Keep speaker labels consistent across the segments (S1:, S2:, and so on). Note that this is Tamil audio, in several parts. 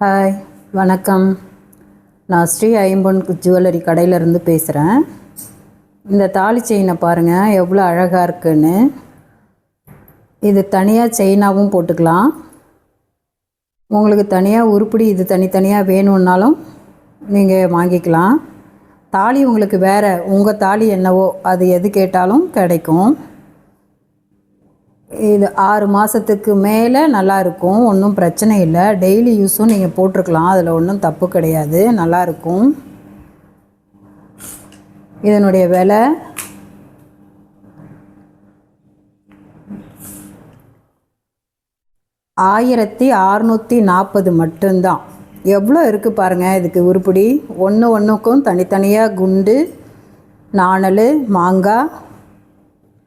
S1: ஹாய், வணக்கம். நான் ஸ்ரீ ஐம்பொன் ஜுவல்லரி கடையிலேருந்து பேசுகிறேன். இந்த தாலி செயினை பாருங்கள் எவ்வளோ அழகாக இருக்குன்னு. இது தனியாக செயினாகவும் போட்டுக்கலாம். உங்களுக்கு தனியாக உருப்படி இது தனித்தனியாக வேணும்னாலும் நீங்கள் வாங்கிக்கலாம். தாலி உங்களுக்கு வேறு, உங்கள் தாலி என்னவோ அது எது கேட்டாலும் கிடைக்கும். இது 6 மாதத்துக்கு மேலே நல்லாயிருக்கும், ஒன்றும் பிரச்சனை இல்லை. டெய்லி யூஸும் நீங்கள் போட்டிருக்கலாம், அதில் ஒன்றும் தப்பு கிடையாது, நல்லாயிருக்கும். இதனுடைய விலை $1640 மட்டும்தான். எவ்வளோ இருக்குது பாருங்கள் இதுக்கு உருப்படி. ஒன்றுக்கும் தனித்தனியாக குண்டு, நாணல், மாங்காய்,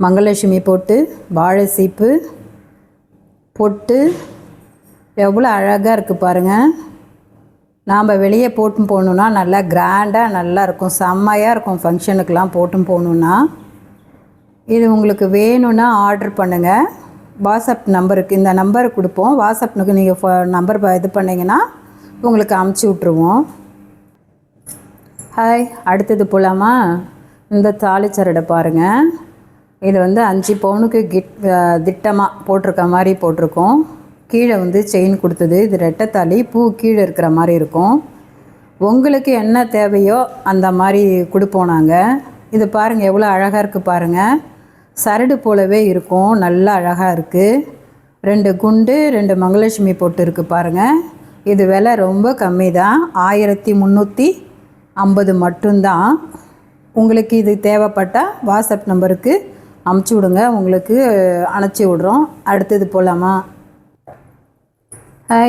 S1: மங்களலட்சுமி பொட்டு, வாழை சீப்பு பொட்டு எவ்வளோ அழகாக இருக்குது பாருங்கள். நாம் வெளியே போட்டும் போகணுன்னா நல்லா கிராண்டாக நல்லா இருக்கும், செம்மையாக இருக்கும். ஃபங்க்ஷனுக்கெலாம் போட்டும் போகணுன்னா இது உங்களுக்கு வேணும்னா ஆர்டர் பண்ணுங்கள். வாட்ஸ்அப் நம்பருக்கு, இந்த நம்பருக்கு கொடுப்போம். வாட்ஸ்அப்புக்கு நீங்கள் நம்பர் இது பண்ணிங்கன்னா உங்களுக்கு அமுச்சு விட்ருவோம். ஹாய், அடுத்தது போகலாமா? இந்த தாலிச்சரடை பாருங்கள். இது 5 பவுனுக்கு திட்டமாக போட்டிருக்க மாதிரி போட்டிருக்கோம். கீழே செயின் கொடுத்தது. இது ரெட்டைத்தாலி, பூ கீழே இருக்கிற மாதிரி இருக்கும். உங்களுக்கு என்ன தேவையோ அந்த மாதிரி கொடுப்போம் நாங்கள். இது பாருங்கள் எவ்வளோ அழகாக இருக்குது பாருங்கள். சரடு போலவே இருக்கும், நல்லா அழகாக இருக்குது. 2 குண்டு, 2 மங்களலட்சுமி பொட்டு இருக்குது பாருங்கள். இது விலை ரொம்ப கம்மி தான், 1350 மட்டும்தான். உங்களுக்கு இது தேவைப்பட்டால் வாட்ஸ்அப் நம்பருக்கு அமுச்சு விடுங்க, உங்களுக்கு அனுப்பிச்சி விட்றோம். அடுத்தது போகலாமா?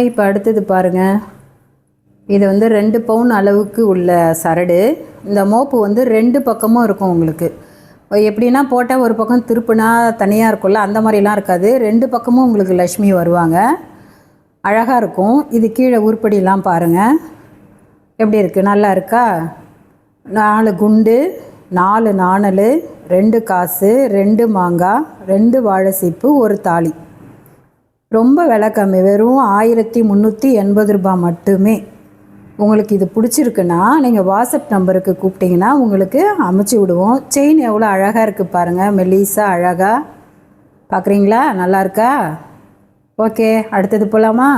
S1: இப்போ அடுத்தது பாருங்கள். இது 2 பவுன் அளவுக்கு உள்ள சரடு. இந்த மோப்பு 2 பக்கமும் இருக்கும். உங்களுக்கு எப்படின்னா போட்டால் ஒரு பக்கம் திருப்புனா தனியாக இருக்கும்ல, அந்த மாதிரிலாம் இருக்காது. 2 பக்கமும் உங்களுக்கு லக்ஷ்மி வருவாங்க, அழகாக இருக்கும். இது கீழே உருப்படிலாம் பாருங்கள் எப்படி இருக்குது, நல்லா இருக்கா? 4 குண்டு, 4 நாணல், 2 காசு, 2 மாங்காய், 2 வாழை சீப்பு, 1 தாலி. ரொம்ப விலை கம்மி, வெறும் $1380 மட்டுமே. உங்களுக்கு இது பிடிச்சிருக்குன்னா நீங்கள் வாட்ஸ்அப் நம்பருக்கு கூப்பிட்டிங்கன்னா உங்களுக்கு அமுச்சு விடுவோம். செயின் எவ்வளோ அழகாக இருக்குது பாருங்கள், மெல்லிஸாக அழகாக பார்க்குறீங்களா? நல்லா இருக்கா? ஓகே, அடுத்தது போகலாமா?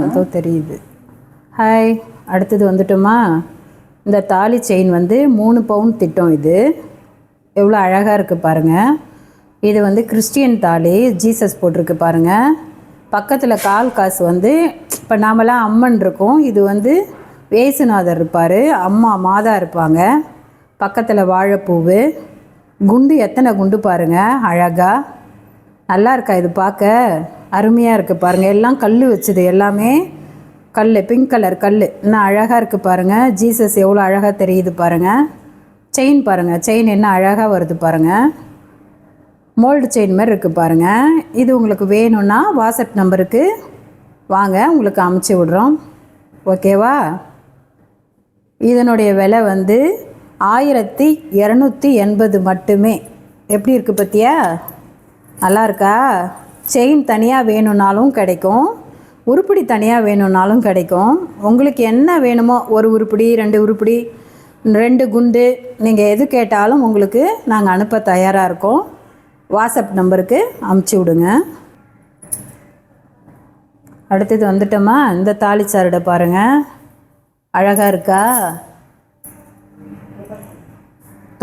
S1: அதோ தெரியுது. ஹாய், அடுத்தது வந்துட்டோமா? இந்த தாலி செயின் 3 பவுன் திட்டம். இது எவ்வளோ அழகாக இருக்குது பாருங்கள். இது கிறிஸ்டியன் தாலி, ஜீசஸ் போட்டிருக்கு பாருங்கள். பக்கத்தில் கால் காசு இப்போ நாமெல்லாம் அம்மன் இருக்கோம், இது வேசுநாதர் இருப்பார், அம்மா மாதா இருப்பாங்க. பக்கத்தில் வாழைப்பூவு, குண்டு எத்தனை குண்டு பாருங்கள், அழகாக நல்லா இருக்கா? இது பார்க்க அருமையாக இருக்குது பாருங்கள். எல்லாம் கல் வச்சுது, எல்லாமே கல், பிங்க் கலர் கல், இன்னும் அழகாக இருக்குது பாருங்கள். ஜீசஸ் எவ்வளோ அழகாக தெரியுது பாருங்கள். செயின் பாருங்கள், செயின் என்ன அழகாக வருது பாருங்கள். மோல்டு செயின் மாதிரி இருக்குது பாருங்கள். இது உங்களுக்கு வேணும்னா வாட்ஸ்அப் நம்பருக்கு வாங்க, உங்களுக்கு அமுச்சு விட்றோம். ஓகேவா? இதனுடைய விலை 1280 மட்டுமே. எப்படி இருக்குது பார்த்தியா? நல்லா இருக்கா? செயின் தனியாக வேணும்னாலும் கிடைக்கும், உருப்படி தனியாக வேணும்னாலும் கிடைக்கும். உங்களுக்கு என்ன வேணுமோ, 1 உருப்படி, 2 உருப்படி, 2 குண்டு, நீங்கள் எது கேட்டாலும் உங்களுக்கு நாங்கள் அனுப்ப தயாராக இருக்கோம். வாட்ஸ்அப் நம்பருக்கு அமுச்சு விடுங்க. அடுத்தது வந்துட்டோமா? இந்த தாலி சரடை பாருங்கள், அழகாக இருக்கா?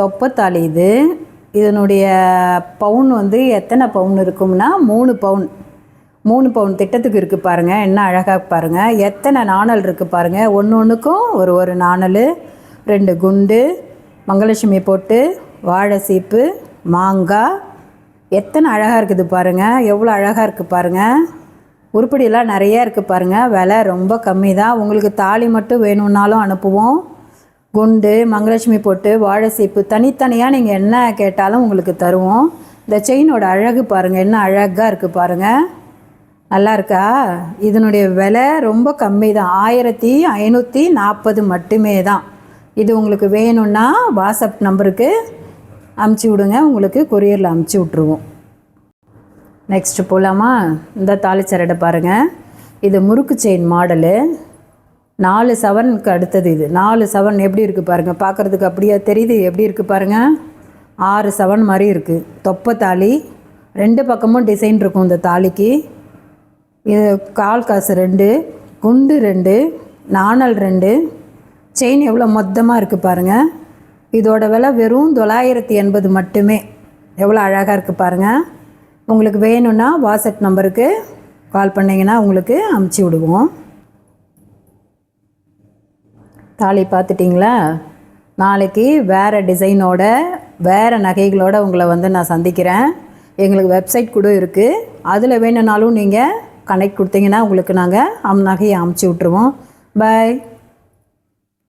S1: தொப்பத்தாலி இது. இதனுடைய பவுன் எத்தனை பவுன் இருக்கும்னா 3 பவுன். 3 பவுன் திட்டத்துக்கு இருக்குது பாருங்கள், என்ன அழகாக பாருங்கள். எத்தனை நாணல் இருக்குது பாருங்கள், ஒன்றுக்கும் ஒரு நாணல், 2 குண்டு, மங்களலட்சுமி பொட்டு, வாழை சீப்பு, மாங்காய், எத்தனை அழகாக இருக்குது பாருங்கள். எவ்வளோ அழகாக இருக்குது பாருங்கள். உருப்படியெல்லாம் நிறையா இருக்குது பாருங்கள். விலை ரொம்ப கம்மி தான். உங்களுக்கு தாலி மட்டும் வேணும்னாலும் அனுப்புவோம். குண்டு, மங்களலட்சுமி பொட்டு, வாழை சீப்பு தனித்தனியாக நீங்கள் என்ன கேட்டாலும் உங்களுக்கு தருவோம். இந்த செயினோட அழகு பாருங்கள், என்ன அழகாக இருக்குது பாருங்கள். நல்லா இருக்கா? இதனுடைய விலை ரொம்ப கம்மி தான், 1540 மட்டுமே தான். இது உங்களுக்கு வேணும்னா வாட்ஸ்அப் நம்பருக்கு அமுச்சு விடுங்க, உங்களுக்கு கொரியரில் அமுச்சு விட்ருவோம். நெக்ஸ்ட்டு போகலாமா? இந்த தாலி சரடை பாருங்கள். இது முறுக்கு செயின் மாடலு. 4 சவரனுக்கு அடுத்தது இது. 4 சவரன் எப்படி இருக்குது பாருங்கள். பார்க்குறதுக்கு அப்படியே தெரியுது, எப்படி இருக்குது பாருங்கள். 6 சவரன் மாதிரி இருக்குது. தொப்பை தாலி, 2 பக்கமும் டிசைன் இருக்கும் இந்த தாலிக்கு. இது கால் காசு 2, குண்டு 2, நாணல் 2. செயின் எவ்வளோ மொத்தமாக இருக்குது பாருங்கள். இதோட விலை வெறும் 980 மட்டுமே. எவ்வளோ அழகாக இருக்குது பாருங்கள். உங்களுக்கு வேணும்னா வாட்ஸ்அப் நம்பருக்கு கால் பண்ணிங்கன்னா உங்களுக்கு அமுச்சு விடுவோம். தாலி பார்த்துட்டிங்களா? நாளைக்கு வேறு டிசைனோட வேறு நகைகளோட உங்களை வந்து நான் சந்திக்கிறேன். எங்களுக்கு வெப்சைட் கூட இருக்குது. அதில் வேணும்னாலும் நீங்கள் கனெக்ட் கொடுத்தீங்கன்னா உங்களுக்கு நாங்கள் நகையை அமுச்சு விட்ருவோம். பாய்.